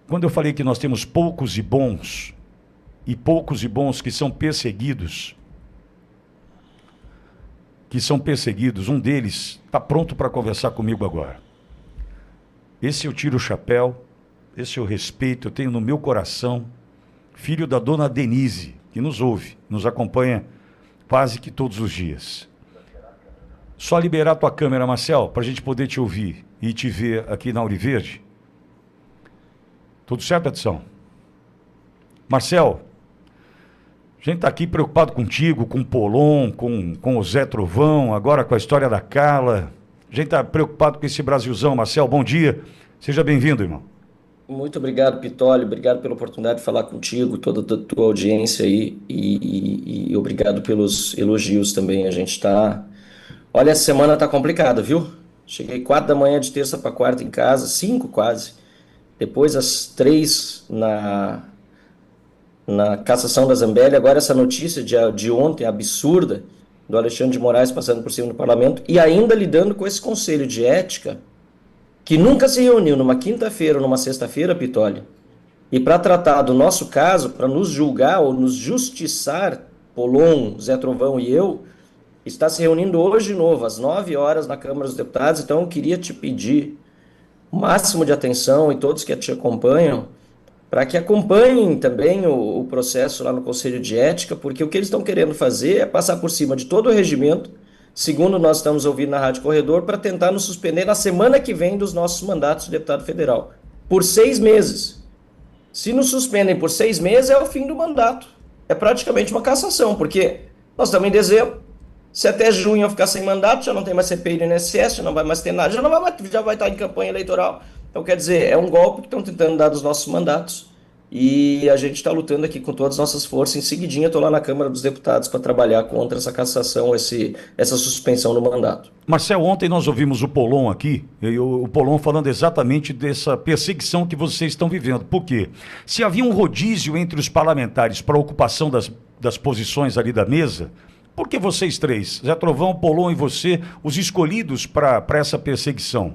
quando eu falei que nós temos poucos e bons que são perseguidos, um deles está pronto para conversar comigo agora. Esse eu tiro o chapéu, esse eu respeito, eu tenho no meu coração, filho da dona Denise, que nos ouve, nos acompanha quase que todos os dias. Só liberar tua câmera, Marcel, para a gente poder te ouvir e te ver aqui na Auriverde. Tudo certo, Edson? Marcel, a gente está aqui preocupado contigo, com o Polon, com o Zé Trovão, agora com a história da Carla. A gente está preocupado com esse Brasilzão. Marcel, bom dia. Seja bem-vindo, irmão. Muito obrigado, Pitoli. Obrigado pela oportunidade de falar contigo, toda a tua audiência aí. E obrigado pelos elogios também. A gente está... Olha, a semana está complicada, viu? Cheguei 4 da manhã de terça para quarta em casa, 5 quase. Depois às 3 na cassação da Zambelli. Agora essa notícia de ontem, absurda, do Alexandre de Moraes passando por cima do parlamento e ainda lidando com esse conselho de ética que nunca se reuniu numa quinta-feira ou numa sexta-feira, Pitoli, e para tratar do nosso caso, para nos julgar ou nos justiçar, Polon, Zé Trovão e eu, está se reunindo hoje de novo, às 9 horas na Câmara dos Deputados. Então eu queria te pedir o máximo de atenção e todos que te acompanham, para que acompanhem também o processo lá no Conselho de Ética, porque o que eles estão querendo fazer é passar por cima de todo o regimento, segundo nós estamos ouvindo na Rádio Corredor, para tentar nos suspender na semana que vem dos nossos mandatos de deputado federal, por 6 meses. Se nos suspendem por 6 meses, é o fim do mandato. É praticamente uma cassação, porque nós estamos em dezembro, se até junho eu ficar sem mandato, já não tem mais CPI do INSS, já não vai mais ter nada, já vai estar em campanha eleitoral. Então, quer dizer, é um golpe que estão tentando dar dos nossos mandatos e a gente está lutando aqui com todas as nossas forças. Em seguidinha, estou lá na Câmara dos Deputados para trabalhar contra essa cassação, essa suspensão do mandato. Marcel, ontem nós ouvimos o Polon aqui, e o Polon falando exatamente dessa perseguição que vocês estão vivendo. Por quê? Se havia um rodízio entre os parlamentares para a ocupação das posições ali da mesa, por que vocês três, Zé Trovão, Polon e você, os escolhidos para essa perseguição?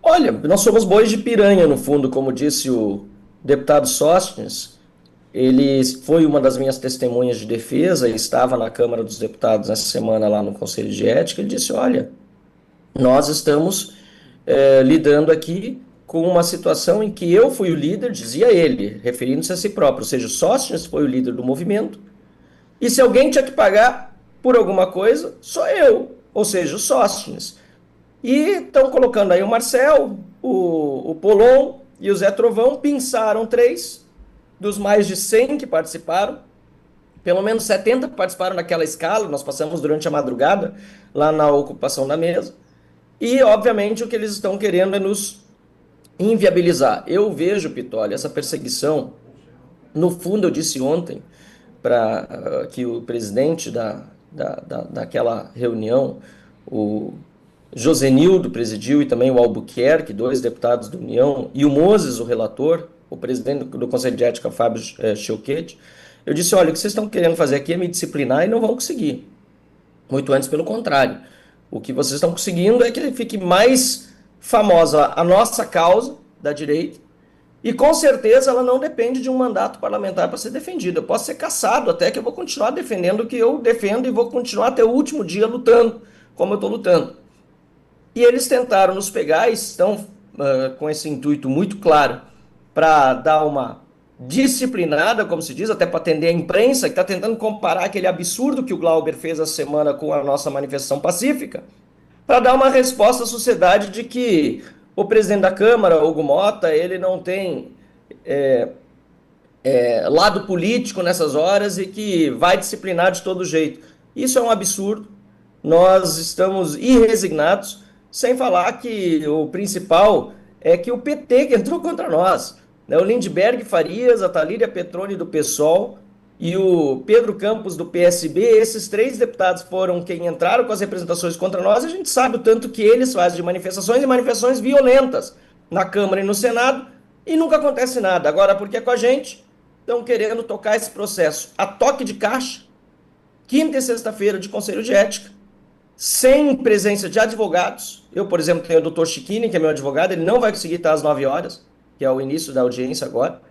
Olha, nós somos bois de piranha, no fundo, como disse o deputado Sóstenes. Ele foi uma das minhas testemunhas de defesa e estava na Câmara dos Deputados essa semana lá no Conselho de Ética. Ele disse, olha, nós estamos lidando aqui com uma situação em que eu fui o líder, dizia ele, referindo-se a si próprio, ou seja, o Sóstenes foi o líder do movimento, e se alguém tinha que pagar por alguma coisa, sou eu, ou seja, o Sóstenes. E estão colocando aí o Marcel, o Polon e o Zé Trovão, pinçaram 3 dos mais de 100 que participaram, pelo menos 70 participaram naquela escala, nós passamos durante a madrugada lá na ocupação da mesa, e obviamente o que eles estão querendo é nos inviabilizar. Eu vejo, Pitoli, essa perseguição, no fundo eu disse ontem, para que o presidente daquela reunião, o Josenildo presidiu e também o Albuquerque, 2 deputados da União, e o Moses, o relator, o presidente do Conselho de Ética, Fábio Chilquete. Eu disse, olha, o que vocês estão querendo fazer aqui é me disciplinar e não vão conseguir. Muito antes, pelo contrário. O que vocês estão conseguindo é que fique mais famosa a nossa causa da direita, e com certeza ela não depende de um mandato parlamentar para ser defendida. Eu posso ser cassado até, que eu vou continuar defendendo o que eu defendo e vou continuar até o último dia lutando, como eu estou lutando. E eles tentaram nos pegar e estão com esse intuito muito claro para dar uma disciplinada, como se diz, até para atender a imprensa, que está tentando comparar aquele absurdo que o Glauber fez essa semana com a nossa manifestação pacífica, para dar uma resposta à sociedade de que o presidente da Câmara, Hugo Mota, ele não tem lado político nessas horas e que vai disciplinar de todo jeito. Isso é um absurdo. Nós estamos irresignados, sem falar que o principal é que o PT que entrou contra nós, né? O Lindbergh Farias, a Thalíria Petroni do PSOL e o Pedro Campos do PSB, esses 3 deputados foram quem entraram com as representações contra nós. A gente sabe o tanto que eles fazem de manifestações e manifestações violentas na Câmara e no Senado e nunca acontece nada. Agora, porque é com a gente, estão querendo tocar esse processo a toque de caixa, quinta e sexta-feira de Conselho de Ética, sem presença de advogados. Eu, por exemplo, tenho o doutor Chiquini, que é meu advogado, ele não vai conseguir estar às 9 horas. que é o início da audiência agora,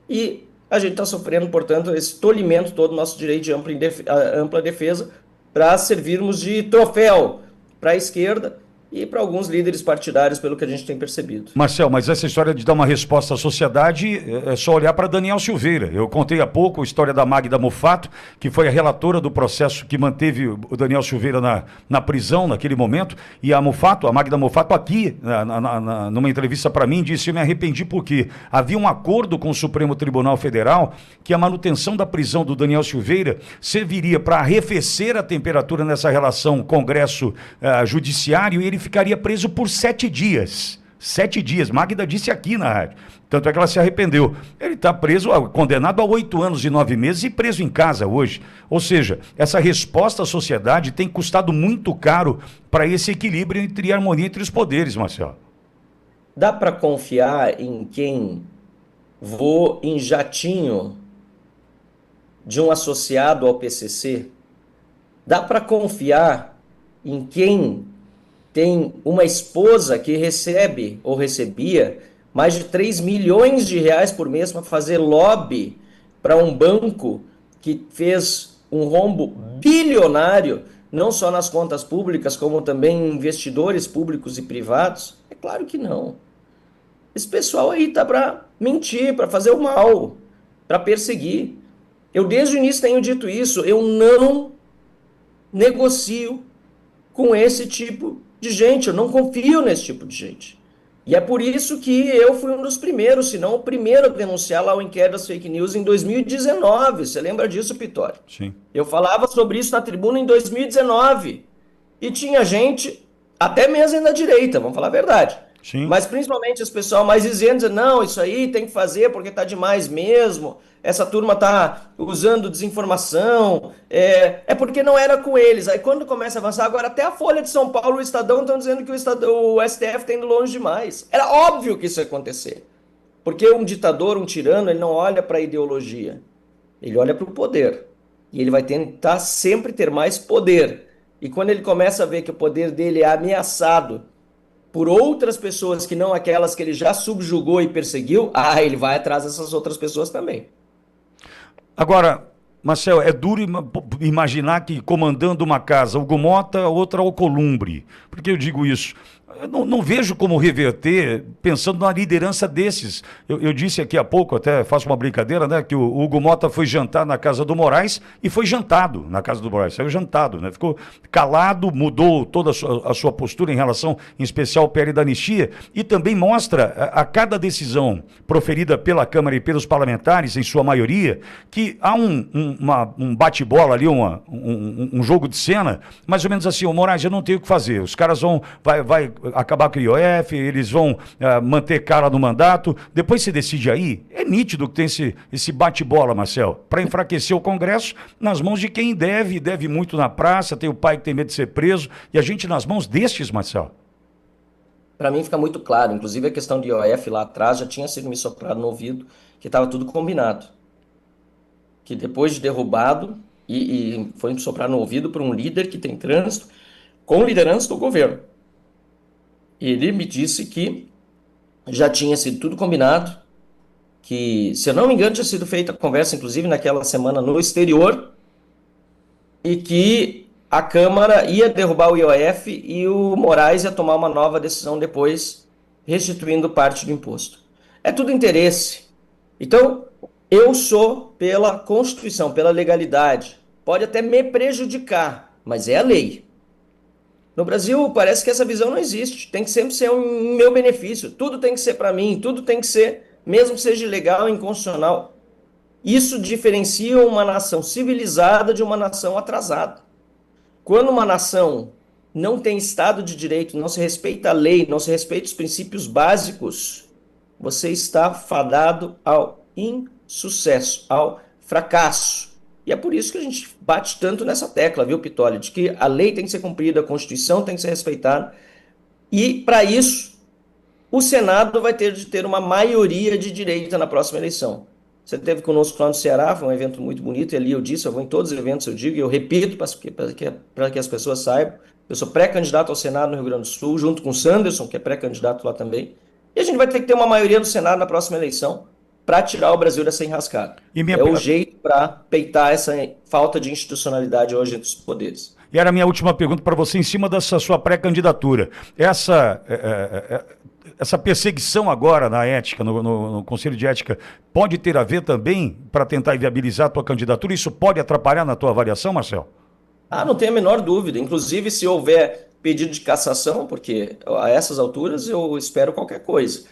e a gente está sofrendo, portanto, esse tolimento todo do nosso direito de ampla defesa para servirmos de troféu para a esquerda e para alguns líderes partidários, pelo que a gente tem percebido. Marcel, mas essa história de dar uma resposta à sociedade é só olhar para Daniel Silveira. Eu contei há pouco a história da Magda Mofato, que foi a relatora do processo que manteve o Daniel Silveira na prisão naquele momento, e a Magda Mofato aqui, numa entrevista para mim, disse: eu me arrependi porque havia um acordo com o Supremo Tribunal Federal que a manutenção da prisão do Daniel Silveira serviria para arrefecer a temperatura nessa relação Congresso-Judiciário, e ele ficaria preso por 7 dias. 7 dias. Magda disse aqui na rádio. Tanto é que ela se arrependeu. Ele está preso, condenado a 8 anos e 9 meses e preso em casa hoje. Ou seja, essa resposta à sociedade tem custado muito caro para esse equilíbrio entre harmonia entre os poderes, Marcelo. Dá para confiar em quem voa em jatinho de um associado ao PCC? Dá para confiar em quem tem uma esposa que recebe ou recebia mais de 3 milhões de reais por mês para fazer lobby para um banco que fez um rombo bilionário, não só nas contas públicas, como também em investidores públicos e privados? É claro que não. Esse pessoal aí tá para mentir, para fazer o mal, para perseguir. Eu desde o início tenho dito isso, eu não negocio com esse tipo de gente, eu não confio nesse tipo de gente. E é por isso que eu fui um dos primeiros, se não o primeiro a denunciar lá o inquérito das fake news em 2019. Você lembra disso, Pitório? Sim. Eu falava sobre isso na tribuna em 2019. E tinha gente, até mesmo na direita, vamos falar a verdade. Sim. Mas principalmente esse pessoal mais dizendo, não, isso aí tem que fazer porque tá demais mesmo, essa turma tá usando desinformação, é porque não era com eles. Aí quando começa a avançar, agora até a Folha de São Paulo e o Estadão estão dizendo que o STF está indo longe demais. Era óbvio que isso ia acontecer. Porque um ditador, um tirano, ele não olha para a ideologia, ele olha para o poder. E ele vai tentar sempre ter mais poder. E quando ele começa a ver que o poder dele é ameaçado por outras pessoas que não aquelas que ele já subjugou e perseguiu, ele vai atrás dessas outras pessoas também. Agora, Marcel, é duro imaginar que comandando uma casa Hugo Mota, outra Alcolumbre. Por que eu digo isso? Eu não vejo como reverter pensando na liderança desses. Eu disse aqui há pouco, até faço uma brincadeira, né? Que o Hugo Mota foi jantar na casa do Moraes e foi jantado na casa do Moraes. Saiu jantado, né? Ficou calado, mudou toda a sua postura em relação, em especial, ao PL da anistia, e também mostra a cada decisão proferida pela Câmara e pelos parlamentares, em sua maioria, que há um bate-bola ali, um jogo de cena, mais ou menos assim: o Moraes, eu não tenho o que fazer. Os caras vai acabar com o IOF, eles vão manter cara no mandato, depois se decide aí. É nítido que tem esse bate-bola, Marcel, para enfraquecer o Congresso nas mãos de quem deve muito na praça, tem o pai que tem medo de ser preso, e a gente nas mãos destes, Marcel. Para mim fica muito claro, inclusive a questão do IOF lá atrás já tinha sido me soprado no ouvido, que estava tudo combinado. Que depois de derrubado, e foi me soprar no ouvido por um líder que tem trânsito, com liderança do governo. Ele me disse que já tinha sido tudo combinado, que, se eu não me engano, tinha sido feita a conversa, inclusive naquela semana no exterior, e que a Câmara ia derrubar o IOF e o Moraes ia tomar uma nova decisão depois, restituindo parte do imposto. É tudo interesse. Então, eu sou pela Constituição, pela legalidade. Pode até me prejudicar, mas é a lei. No Brasil, parece que essa visão não existe. Tem que sempre ser um meu benefício. Tudo tem que ser para mim. Tudo tem que ser, mesmo que seja ilegal, inconstitucional. Isso diferencia uma nação civilizada de uma nação atrasada. Quando uma nação não tem Estado de Direito, não se respeita a lei, não se respeita os princípios básicos, você está fadado ao insucesso, ao fracasso. E é por isso que a gente bate tanto nessa tecla, viu, Pittoli? De que a lei tem que ser cumprida, a Constituição tem que ser respeitada. E, para isso, o Senado vai ter de ter uma maioria de direita na próxima eleição. Você esteve conosco lá no Ceará, foi um evento muito bonito, e ali eu disse, eu vou em todos os eventos, eu digo, e eu repito para que as pessoas saibam, eu sou pré-candidato ao Senado no Rio Grande do Sul, junto com o Sanderson, que é pré-candidato lá também, E a gente vai ter que ter uma maioria no Senado na próxima eleição para tirar o Brasil dessa enrascada. É o jeito para peitar essa falta de institucionalidade hoje entre os poderes. E era a minha última pergunta para você em cima dessa sua pré-candidatura. Essa perseguição agora na ética, no Conselho de Ética, pode ter a ver também para tentar viabilizar a tua candidatura? Isso pode atrapalhar na tua avaliação, Marcel? Não tem a menor dúvida. Inclusive, se houver pedido de cassação, porque a essas alturas eu espero qualquer coisa.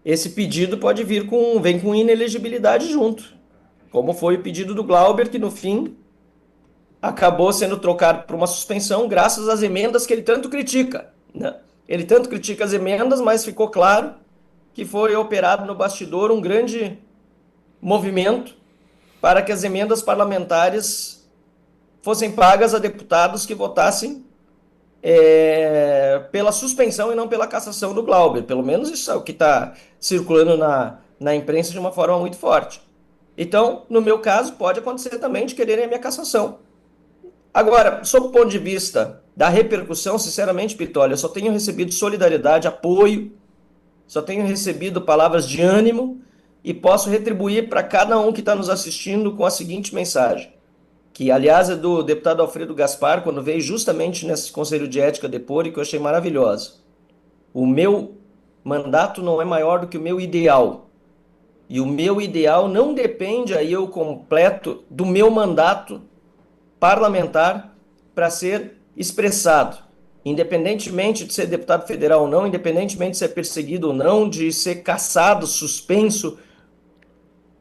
Esse pedido pode vem com inelegibilidade junto, como foi o pedido do Glauber, que no fim acabou sendo trocado por uma suspensão graças às emendas que ele tanto critica, né? Ele tanto critica as emendas, mas ficou claro que foi operado no bastidor um grande movimento para que as emendas parlamentares fossem pagas a deputados que votassem pela suspensão e não pela cassação do Glauber. Pelo menos isso é o que está circulando na imprensa de uma forma muito forte. Então, no meu caso, pode acontecer também de quererem a minha cassação. Agora, sob o ponto de vista da repercussão, sinceramente, Pitolli, eu só tenho recebido solidariedade, apoio, só tenho recebido palavras de ânimo e posso retribuir para cada um que está nos assistindo com a seguinte mensagem, que, aliás, é do deputado Alfredo Gaspar, quando veio justamente nesse Conselho de Ética depor, e que eu achei maravilhosa. O meu mandato não é maior do que o meu ideal. E o meu ideal não depende, aí eu completo, do meu mandato parlamentar para ser expressado. Independentemente de ser deputado federal ou não, independentemente de ser perseguido ou não, de ser cassado, suspenso,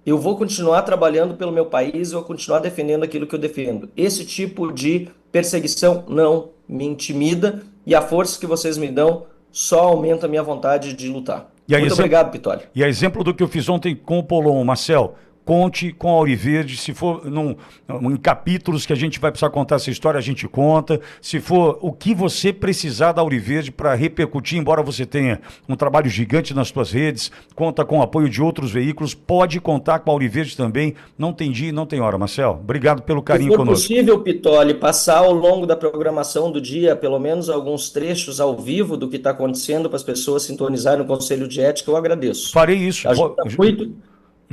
eu vou continuar trabalhando pelo meu país, eu vou continuar defendendo aquilo que eu defendo. Esse tipo de perseguição não me intimida e a força que vocês me dão só aumenta a minha vontade de lutar. Muito obrigado, Pitolli. E a exemplo do que eu fiz ontem com o Polon, Marcel, conte com a Auriverde, se for em capítulos que a gente vai precisar contar essa história, a gente conta. Se for o que você precisar da Auriverde para repercutir, embora você tenha um trabalho gigante nas suas redes, conta com o apoio de outros veículos, pode contar com a Auriverde também. Não tem dia e não tem hora, Marcel. Obrigado pelo carinho conosco. Se for possível, Pitolli, passar ao longo da programação do dia, pelo menos alguns trechos ao vivo do que está acontecendo para as pessoas sintonizarem no Conselho de Ética, eu agradeço. Farei isso. Ajuda muito.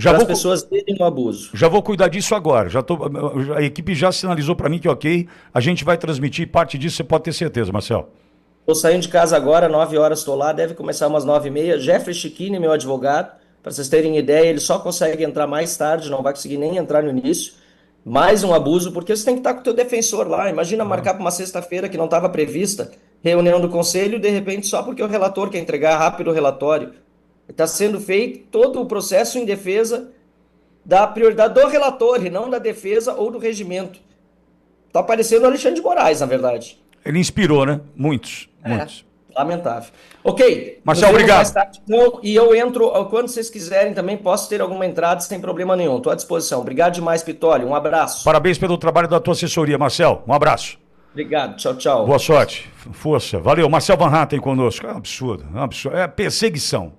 Para as pessoas terem um abuso. Já vou cuidar disso agora. A equipe já sinalizou para mim que ok, a gente vai transmitir parte disso, você pode ter certeza, Marcel. Estou saindo de casa agora, 9 horas estou lá, deve começar umas 9h30. Jeffrey Chiquini, meu advogado, para vocês terem ideia, ele só consegue entrar mais tarde, não vai conseguir nem entrar no início. Mais um abuso, porque você tem que estar com o teu defensor lá. Imagina marcar para uma sexta-feira que não estava prevista, reunião do conselho, de repente só porque o relator quer entregar rápido o relatório. Está sendo feito todo o processo em defesa da prioridade do relator e não da defesa ou do regimento. Está parecendo o Alexandre de Moraes, na verdade. Ele inspirou, né? Muitos. Lamentável. Ok. Marcel, obrigado. Mais tarde, então, e eu entro, quando vocês quiserem também, posso ter alguma entrada sem problema nenhum. Estou à disposição. Obrigado demais, Pitolli. Um abraço. Parabéns pelo trabalho da tua assessoria, Marcel. Um abraço. Obrigado. Tchau, tchau. Boa sorte. Força. Valeu. Marcel Van Hatten conosco. É um absurdo. É perseguição.